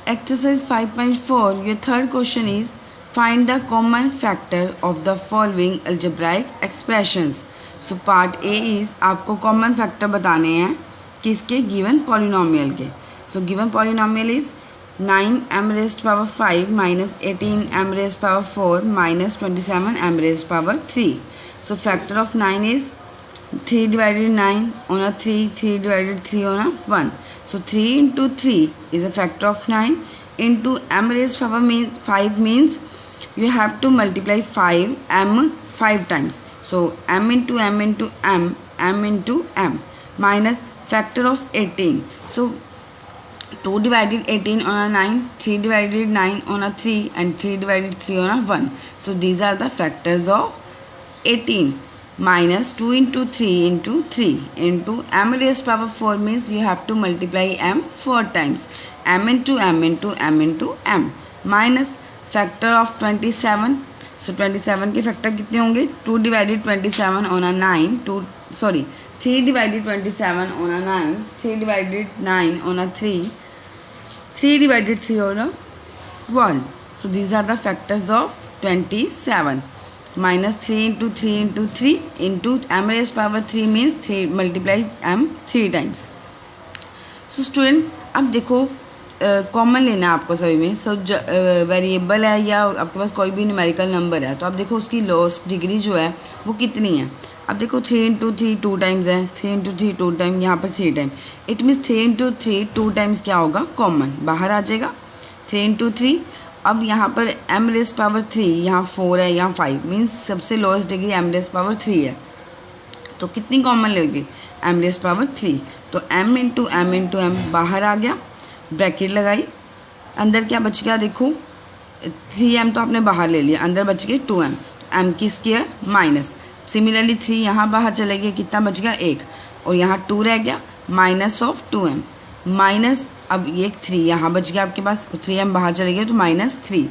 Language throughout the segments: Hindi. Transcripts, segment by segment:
exercise 5.4, your third question is find the common factor of the following algebraic expressions. So part A is आपको common factor बताने हैं किसके, given polynomial के. So given polynomial is 9m raised power 5 minus 18m raised power 4 minus 27m raised power 3. So factor of 9 is 3 divided 9 on a 3, 3 divided 3 on a 1. So 3 into 3 is a factor of 9 into m raised power 5 means you have to multiply 5m 5 times. So m into m into m into m minus factor of 18. So 2 divided 18 on a 9, 3 divided 9 on a 3 and 3 divided 3 on a 1. So these are the factors of 18. Minus 2 into 3 into 3 into m raised power 4 means you have to multiply m 4 times. M into m into m into m minus factor of 27. So 27 के फैक्टर कितने होंगे? 2 divided 27 on a 9, 3 divided 27 on a 9, 3 divided 9 on a 3, 3 divided 3 on a 1. So these are the factors of 27. Minus 3 into 3 into 3 into m raised power 3 means 3 multiply m 3 times. So student अब देखो कॉमन लेना है आपको सभी में. सो वेरिएबल है या आपके पास कोई भी न्यूमेरिकल नंबर है तो आप देखो उसकी लोएस्ट डिग्री जो है वो कितनी है. अब देखो 3 into 3 2 टाइम्स है, 3 into 3 2 टाइम, यहाँ पर 3 time. It means 3 into 3 2 times क्या होगा? कॉमन बाहर आ जाएगा. 3 into 3. अब यहाँ पर m रेस्ट पावर 3, यहाँ 4 है, यहाँ 5 मीन्स सबसे lowest degree m rest power 3 है. तो कितनी कॉमन लेगी? m rest power 3. तो m इंटू m बाहर आ गया, ब्रैकेट लगाई, अंदर क्या बच गया? देखो 3m तो आपने बाहर ले लिया, अंदर बच गए 2m, m की स्क्वायर माइनस. सिमिलरली 3 यहाँ बाहर चले गए, कितना बच गया? 1, और यहाँ 2 रह गया माइनस ऑफ 2m माइनस. अब ये 3 यहाँ बच गया आपके पास, 3m बाहर चले गए तो माइनस 3.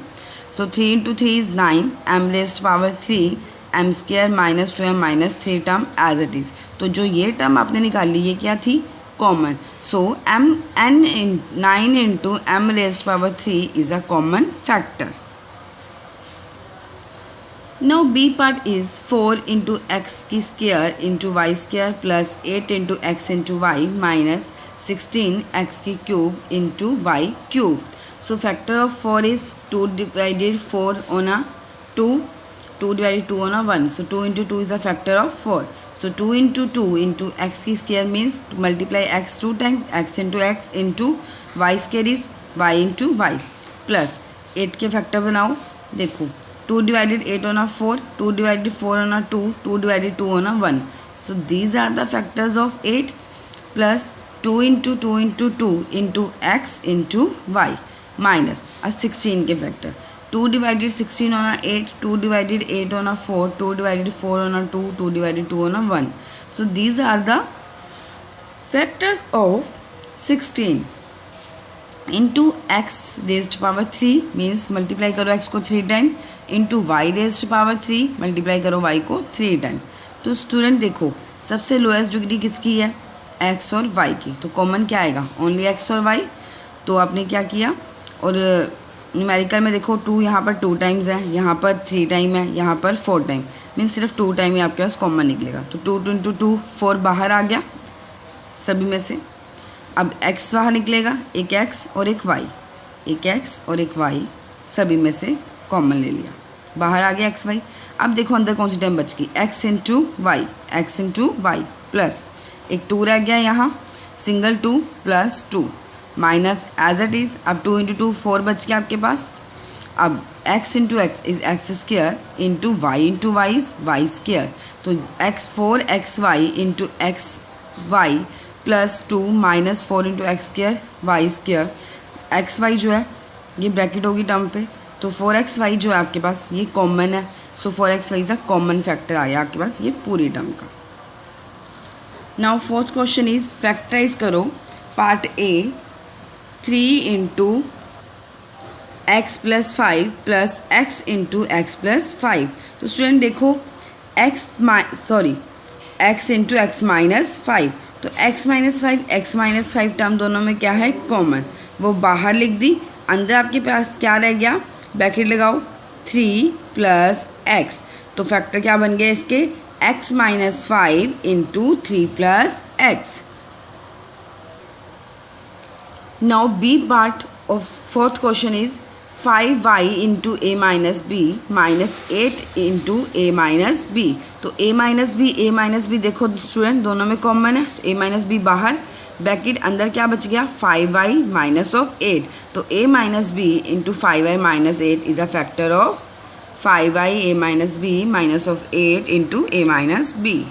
तो 3 into 3 is 9, m raised power 3, m square minus 2m minus 3 term as it is. तो जो ये टर्म आपने निकाली ये क्या थी? Common. So n 9 into m raised power 3 is a common factor. Now B part is 4 into x की square into y square plus 8 into x into y minus 16 x की cube into y cube. So factor of 4 is 2 divided 4 on a 2, 2 divided 2 on a 1. So 2 into 2 is a factor of 4. So 2 into 2 into x की square means to multiply x 2 times, x into y square is y into y plus 8 के factor बनाओ. देखो 2 divided 8 on a 4, 2 divided 4 on a 2, 2 divided 2 on a 1. So these are the factors of 8 plus 2 into 2 into 2 into x into y minus अब 16 के factor. 2 divided 16 on a 8, 2 divided 8 on a 4, 2 divided 4 on a 2, 2 divided 2 on a 1. So these are the factors of 16 into x raised power 3 means multiply करो x को 3 time into y raised power 3 multiply करो y को 3 टाइम. तो स्टूडेंट देखो सबसे लोएस्ट डिग्री किसकी है? x और y की. तो कॉमन क्या आएगा? ओनली x और y. तो आपने क्या किया? और न्यूमेरिकल में देखो 2 यहाँ पर 2 टाइम्स है, यहाँ पर 3 टाइम है, यहाँ पर 4 टाइम मीन्स सिर्फ 2 टाइम ही आपके पास कॉमन निकलेगा. तो 2 into 2 4 बाहर आ गया सभी में से. अब x बाहर निकलेगा, एक x और एक y, एक x और एक y सभी में से कॉमन ले लिया, बाहर आ गया x y. अब देखो अंदर कौन सी टर्म बच गई? x इंटू वाई प्लस एक 2 रह गया यहाँ, single 2 plus 2 minus as it is. अब 2 into 2 4 बच गया आपके पास. अब x into x is x square into y is y square. तो x4xy into x y plus 2 minus 4 into x square y square. X y जो है ये ब्रैकेट होगी टर्म पे. तो 4xy जो है आपके पास ये कॉमन है. So 4xy is a common factor आया आपके पास ये पूरी टर्म का. Now fourth question is factorize करो part A 3 into x plus 5 plus x into x plus 5. तो स्टूडेंट देखो x इंटू एक्स माइनस 5. तो x माइनस 5 टर्म दोनों में क्या है? कॉमन. वो बाहर लिख दी, अंदर आपके पास क्या रह गया, ब्रैकेट लगाओ 3 प्लस एक्स, तो फैक्टर क्या बन गया इसके, x minus 5 into 3 plus x. Now B part of fourth question is 5y into a minus b minus 8 into a minus b. तो ए माइनस बी देखो स्टूडेंट दोनों में कॉमन है, तो ए माइनस बी बाहर, ब्रैकेट अंदर क्या बच गया 5y माइनस ऑफ 8, तो a minus b into 5y minus 8 is a factor of 5y a minus b minus of 8 into a minus B.